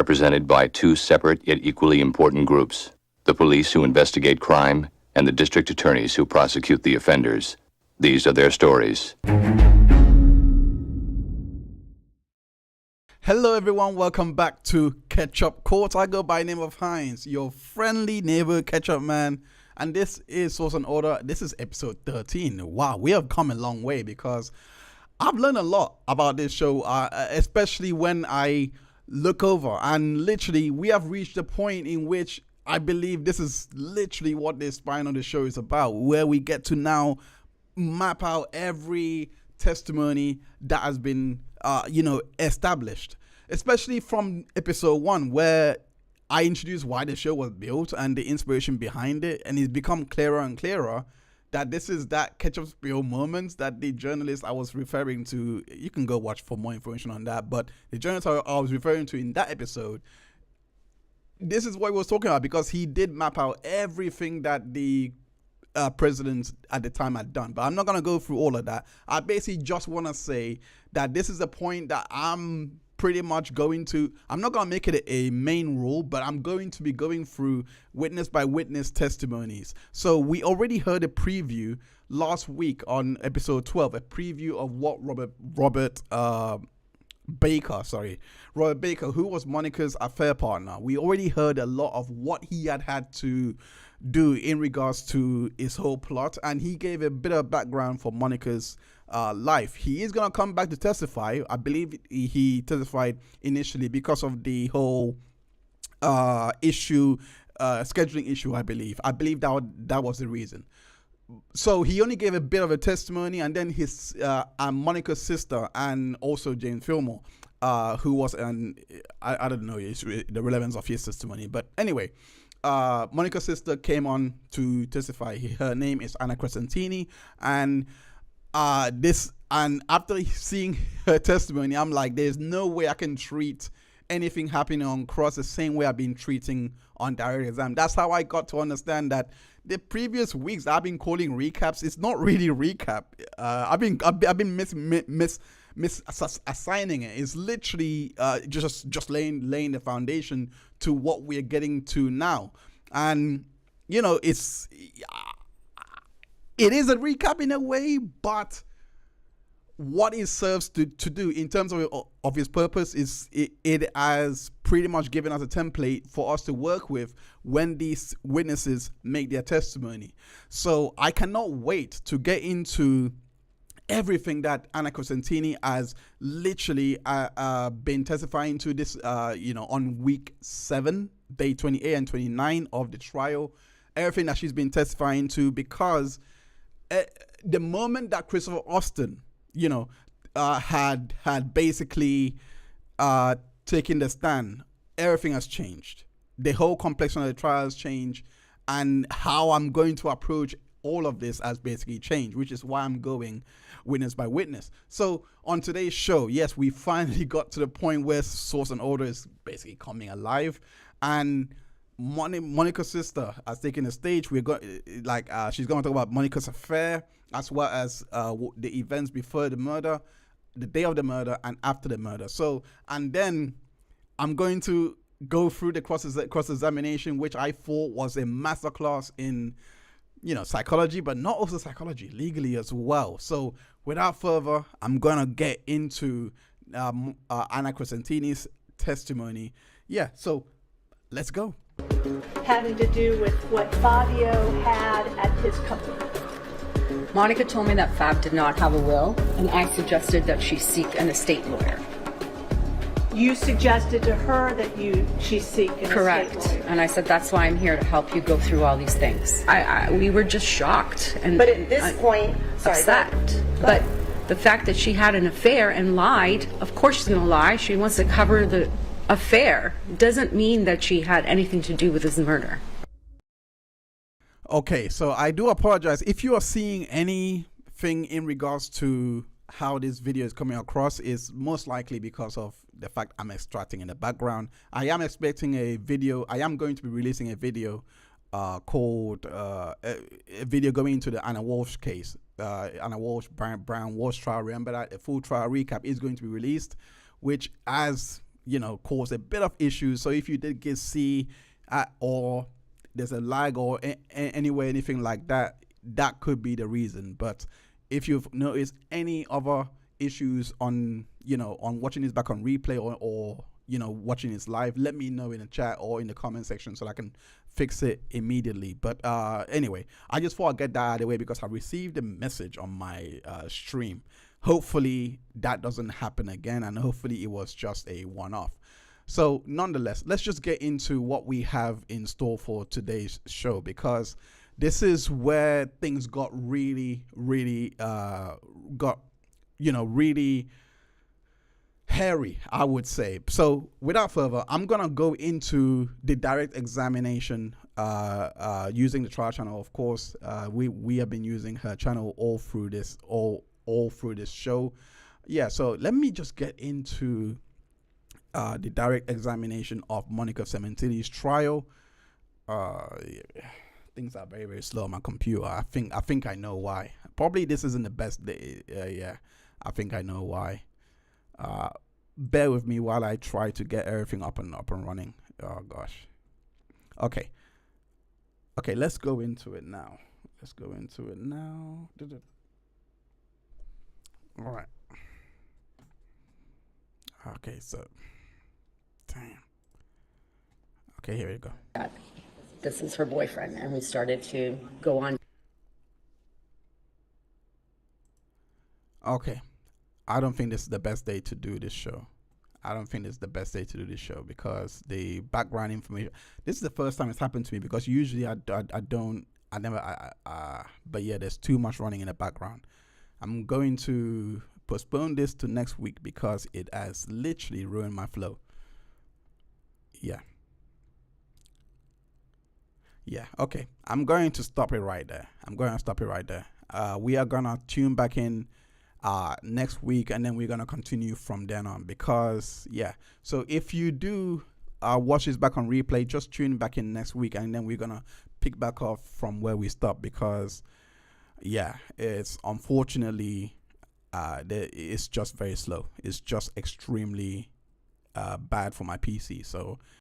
represented by two separate yet equally important groups: the police who investigate crime and the district attorneys who prosecute the offenders. These are their stories. Hello everyone, welcome back to Ketchup Court. I go by the name of Heinz, your friendly neighbor Ketchup man, and this is Source and Order. This is episode 13. Wow, we have come a long way because I've learned a lot about this show, especially when I look over, and literally we have reached a point in which I believe this is literally what the spine of the show is about, where we get to now map out every testimony that has been established, especially from episode 1, where I introduced why the show was built and the inspiration behind it, and it's become clearer and clearer that this is that ketchup spill moments that the journalist I was referring to. You can go watch for more information on that, but the journalist I was referring to in that episode, this is what he was talking about, because he did map out everything that the president at the time had done. But I'm not going to go through all of that. I basically just want to say that this is a point that I'm pretty much going to, I'm not going to make it a main rule, but I'm going to be going through witness by witness testimonies. So we already heard a preview last week on episode 12, a preview of what Robert Baker, who was Monica's affair partner. We already heard a lot of what he had to do in regards to his whole plot, and he gave a bit of background for Monica's life. He is going to come back to testify. I believe he testified initially because of the whole scheduling issue. I believe that was the reason. So he only gave a bit of a testimony, and then his Monica's sister, and also James Fillmore, who was I don't know the relevance of his testimony, but anyway, Monica's sister came on to testify. Her name is Anna Crescentini, and after seeing her testimony, I'm like, there's no way I can treat anything happening on Cross the same way I've been treating on direct exam. That's how I got to understand that the previous weeks I've been calling recaps, it's not really recap. I've been assigning it. It's literally just laying the foundation to what we're getting to now. And it is a recap in a way, but what it serves to do in terms of its purpose is it has pretty much given us a template for us to work with when these witnesses make their testimony. So I cannot wait to get into everything that Anna Crescentini has literally been testifying to this, on week 7, day 28 and 29 of the trial, everything that she's been testifying to, because the moment that Christopher Austin, had basically taken the stand, everything has changed. The whole complexion of the trial has changed, and how I'm going to approach all of this has basically changed, which is why I'm going witness by witness. So on today's show, yes, we finally got to the point where Source and Order is basically coming alive, and Monica's sister has taken the stage. We're going she's going to talk about Monica's affair, as well as the events before the murder, the day of the murder, and after the murder. So, and then I'm going to go through the cross-examination, which I thought was a masterclass in psychology, but not also psychology, legally as well. So without further, I'm gonna get into Anna Crescentini's testimony. Yeah, so let's go. Having to do with what Fabio had at his company. Monica told me that Fab did not have a will, and I suggested that she seek an estate lawyer. You suggested to her that she seek an Correct. estate lawyer. And I said, that's why I'm here, to help you go through all these things. We were just shocked and But at this point, upset. But the fact that she had an affair and lied, of course she's going to lie. She wants to cover the affair. Doesn't mean that she had anything to do with his murder. Okay, so I do apologize if you are seeing anything in regards to how this video is coming across. Is most likely because of the fact I'm extracting in the background. I am expecting a video. I am going to be releasing a video called a video going into the Anna Walsh case, Anna Walsh, Brown Walsh trial. Remember that a full trial recap is going to be released, which has cause a bit of issues. So if you did get see or there's a lag or anyway anything like that, that could be the reason. But if you've noticed any other issues on on watching this back on replay or watching this live, let me know in the chat or in the comment section so I can fix it immediately. But anyway, I just thought I'd get that out of the way because I received a message on my stream. Hopefully that doesn't happen again, and hopefully it was just a one-off. So nonetheless, let's just get into what we have in store for today's show, because this is where things got really hairy, I would say. So without further, I'm gonna go into the direct examination using the trial channel. Of course, we have been using her channel all through this show. Yeah, so let me just get into the direct examination of Monica Sementilli's trial. Things are very, very slow on my computer. I think I know why. Probably this isn't the best day. Yeah, I think I know why. Bear with me while I try to get everything up and running. Oh gosh. Okay, let's go into it now. All right. Okay, so damn. Okay, here we go. This is her boyfriend, and we started to go on. Okay, I don't think this is the best day to do this show. Because the background information. This is the first time it's happened to me, because usually but yeah, there's too much running in the background. I'm going to postpone this to next week because it has literally ruined my flow. Yeah, okay. I'm going to stop it right there. We are going to tune back in next week, and then we're going to continue from then on, because, yeah. So if you do watch this back on replay, just tune back in next week, and then we're going to pick back off from where we stopped, because, yeah, it's unfortunately, it's just very slow. It's just extremely bad for my PC. So